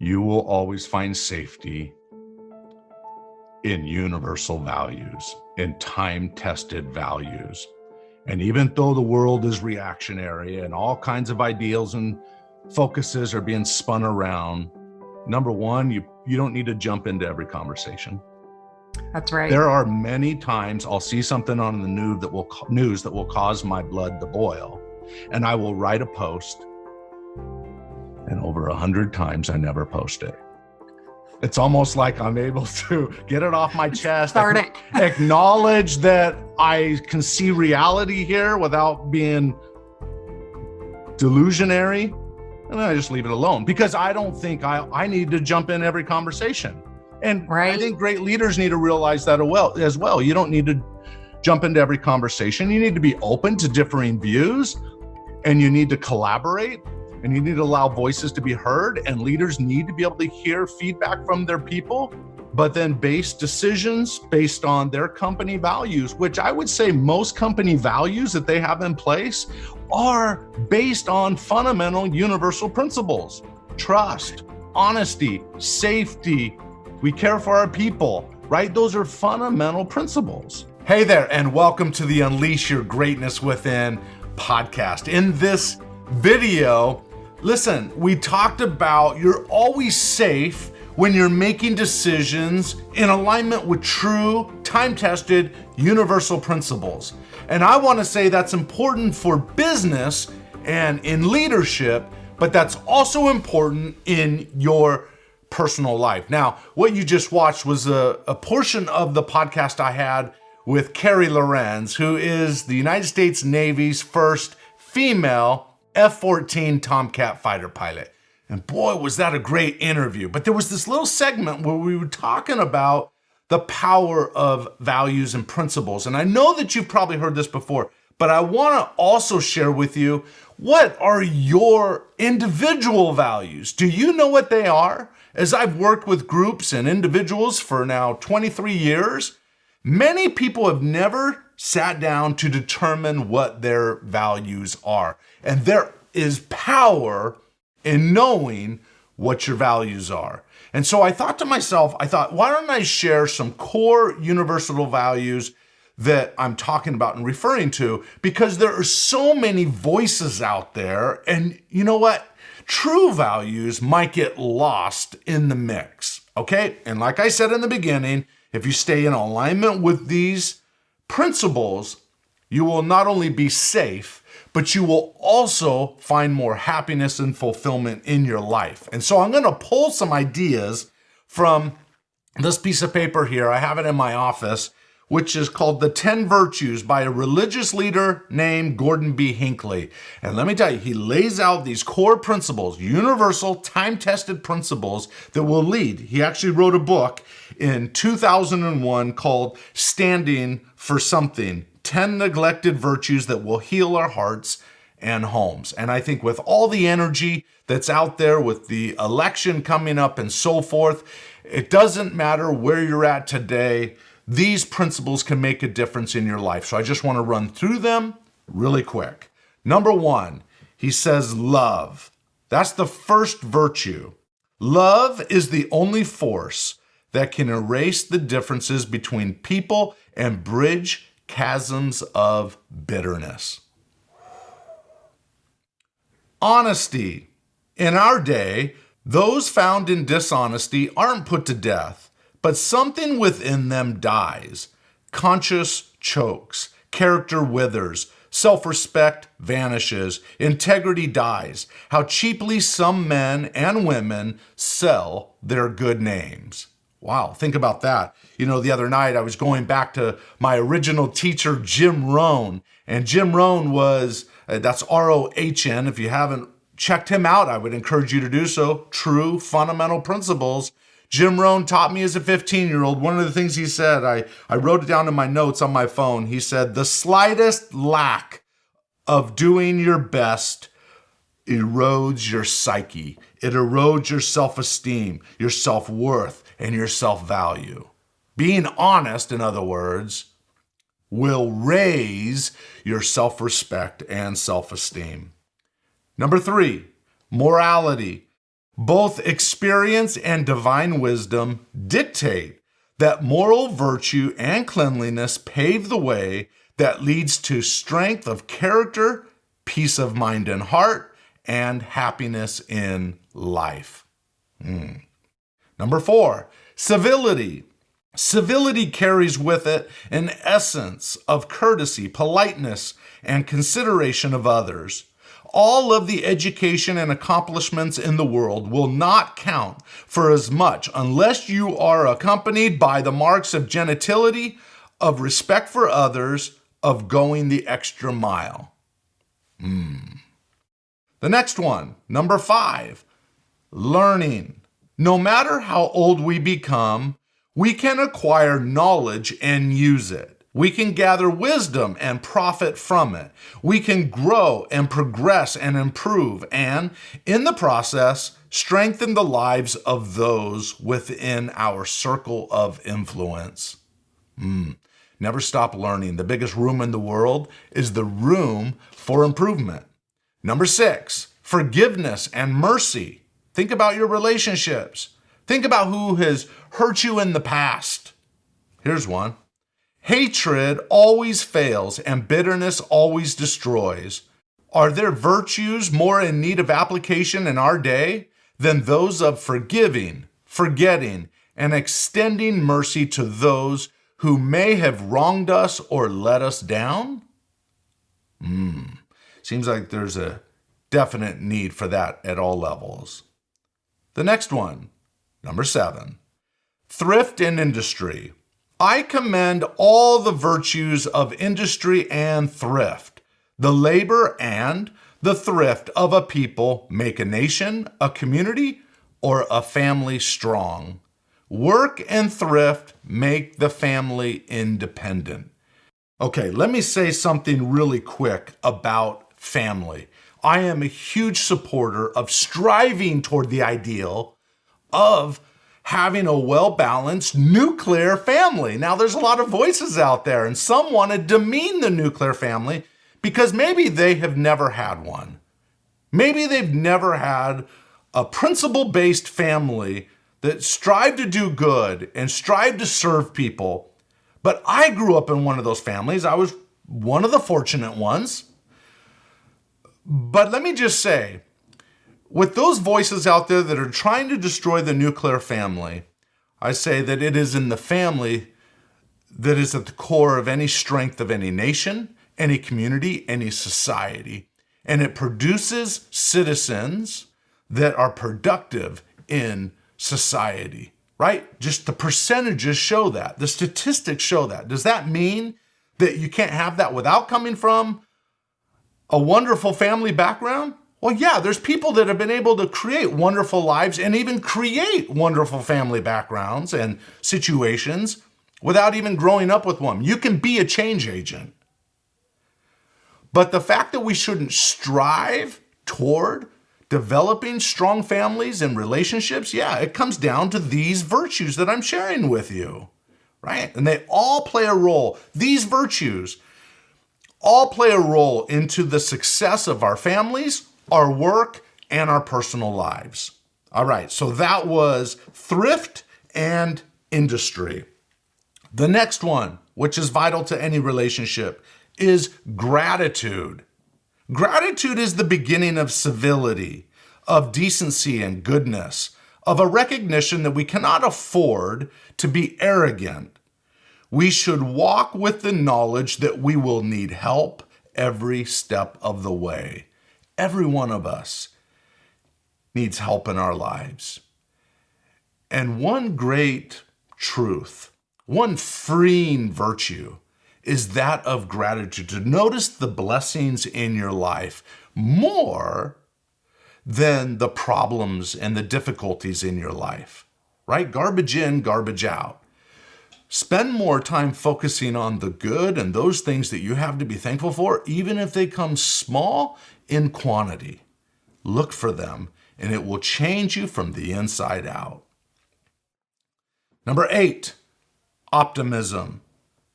You will always find safety in universal values, in time-tested values. And even though the world is reactionary and all kinds of ideals and focuses are being spun around, number one, you don't need to jump into every conversation. That's right. There are many times I'll see something on the news that will cause my blood to boil, and I will write a post, and over 100 times I never post it. It's almost like I'm able to get it off my chest, acknowledge that I can see reality here without being delusionary, and then I just leave it alone because I don't think I need to jump in every conversation. And I think great leaders need to realize that as well. You don't need to jump into every conversation. You need to be open to differing views, and you need to collaborate, and you need to allow voices to be heard, and leaders need to be able to hear feedback from their people, but then base decisions based on their company values, which I would say most company values that they have in place are based on fundamental universal principles: trust, honesty, safety. We care for our people, right? Those are fundamental principles. Hey there, and welcome to the Unleash Your Greatness Within podcast. In this video, listen, we talked about you're always safe when you're making decisions in alignment with true, time-tested, universal principles. And I want to say that's important for business and in leadership, but that's also important in your personal life. Now, what you just watched was a portion of the podcast I had with Carrie Lorenz, who is the United States Navy's first female F-14 Tomcat fighter pilot. And boy, was that a great interview. But there was this little segment where we were talking about the power of values and principles. And I know that you've probably heard this before, but I want to also share with you, what are your individual values? Do you know what they are? As I've worked with groups and individuals for now 23 years, many people have never sat down to determine what their values are. And there is power in knowing what your values are. And so I thought to myself, why don't I share some core universal values that I'm talking about and referring to? Because there are so many voices out there, and you know what? True values might get lost in the mix, okay? And like I said in the beginning, if you stay in alignment with these principles, you will not only be safe, but you will also find more happiness and fulfillment in your life. And so I'm going to pull some ideas from this piece of paper here. I have it in my office, which is called The 10 Virtues by a religious leader named Gordon B. Hinckley. And let me tell you, he lays out these core principles, universal, time-tested principles that will lead. He actually wrote a book in 2001 called Standing for Something, 10 Neglected Virtues That Will Heal Our Hearts and Homes. And I think with all the energy that's out there, with the election coming up and so forth, it doesn't matter where you're at today, these principles can make a difference in your life. So I just want to run through them really quick. Number one, he says love. That's the first virtue. Love is the only force that can erase the differences between people and bridge chasms of bitterness. Honesty. In our day, those found in dishonesty aren't put to death, but something within them dies. Conscience chokes, character withers, self-respect vanishes, integrity dies. How cheaply some men and women sell their good names. Wow, think about that. You know, the other night I was going back to my original teacher, Jim Rohn, and Jim Rohn was, that's R-O-H-N. If you haven't checked him out, I would encourage you to do so. True fundamental principles. Jim Rohn taught me as a 15-year-old. One of the things he said, I wrote it down in my notes on my phone. He said, the slightest lack of doing your best erodes your psyche. It erodes your self-esteem, your self-worth, and your self-value. Being honest, in other words, will raise your self-respect and self-esteem. Number three, morality. Both experience and divine wisdom dictate that moral virtue and cleanliness pave the way that leads to strength of character, peace of mind and heart, and happiness in life. Number 4, civility. Civility carries with it an essence of courtesy, politeness, and consideration of others. All of the education and accomplishments in the world will not count for as much unless you are accompanied by the marks of gentility, of respect for others, of going the extra mile. The next one, number 5, learning. No matter how old we become, we can acquire knowledge and use it. We can gather wisdom and profit from it. We can grow and progress and improve and, in the process, strengthen the lives of those within our circle of influence. Never stop learning. The biggest room in the world is the room for improvement. Number 6, forgiveness and mercy. Think about your relationships. Think about who has hurt you in the past. Here's one. Hatred always fails and bitterness always destroys. Are there virtues more in need of application in our day than those of forgiving, forgetting, and extending mercy to those who may have wronged us or let us down? Seems like there's a definite need for that at all levels. The next one, number 7, thrift and industry. I commend all the virtues of industry and thrift. The labor and the thrift of a people make a nation, a community, or a family strong. Work and thrift make the family independent. Okay, let me say something really quick about family. I am a huge supporter of striving toward the ideal of having a well-balanced nuclear family. Now, there's a lot of voices out there, and some want to demean the nuclear family because maybe they have never had one. Maybe they've never had a principle-based family that strived to do good and strived to serve people. But I grew up in one of those families. I was one of the fortunate ones. But let me just say, with those voices out there that are trying to destroy the nuclear family, I say that it is in the family that is at the core of any strength of any nation, any community, any society. And it produces citizens that are productive in society, right? Just the percentages show that. The statistics show that. Does that mean that you can't have that without coming from a wonderful family background? Well, yeah, there's people that have been able to create wonderful lives and even create wonderful family backgrounds and situations without even growing up with one. You can be a change agent. But the fact that we shouldn't strive toward developing strong families and relationships, yeah, it comes down to these virtues that I'm sharing with you, right? And they all play a role. These virtues all play a role into the success of our families, our work, and our personal lives. All right, so that was thrift and industry. The next one, which is vital to any relationship, is gratitude. Gratitude is the beginning of civility, of decency and goodness, of a recognition that we cannot afford to be arrogant. We should walk with the knowledge that we will need help every step of the way. Every one of us needs help in our lives. And one great truth, one freeing virtue, is that of gratitude, to notice the blessings in your life more than the problems and the difficulties in your life, right? Garbage in, garbage out. Spend more time focusing on the good and those things that you have to be thankful for, even if they come small in quantity. Look for them, and it will change you from the inside out. Number 8, optimism.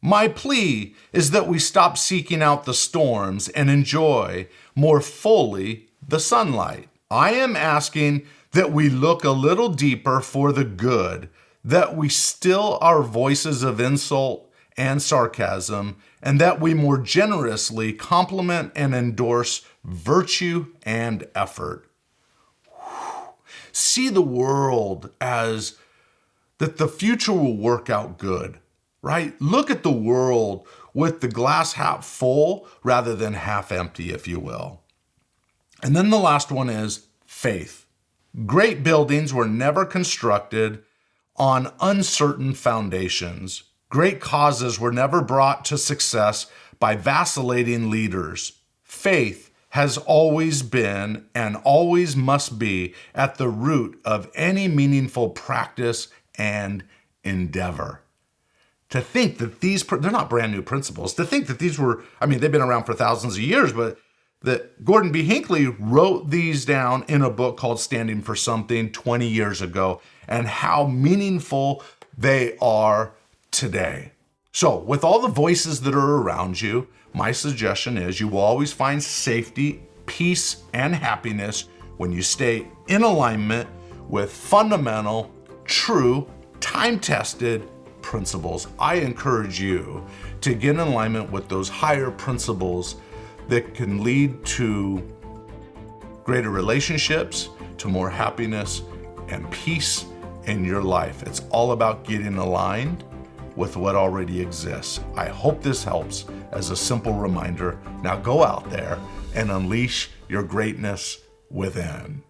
My plea is that we stop seeking out the storms and enjoy more fully the sunlight. I am asking that we look a little deeper for the good, that we still our voices of insult and sarcasm, and that we more generously compliment and endorse virtue and effort. See the world as that the future will work out good, right? Look at the world with the glass half full rather than half empty, if you will. And then the last one is faith. Great buildings were never constructed on uncertain foundations. Great causes were never brought to success by vacillating leaders. Faith has always been and always must be at the root of any meaningful practice and endeavor. To think that they're not brand new principles. To think that these were, they've been around for thousands of years, but that Gordon B. Hinckley wrote these down in a book called Standing for Something 20 years ago, and how meaningful they are today. So with all the voices that are around you, my suggestion is you will always find safety, peace, and happiness when you stay in alignment with fundamental, true, time-tested principles. I encourage you to get in alignment with those higher principles that can lead to greater relationships, to more happiness and peace in your life. It's all about getting aligned with what already exists. I hope this helps as a simple reminder. Now go out there and unleash your greatness within.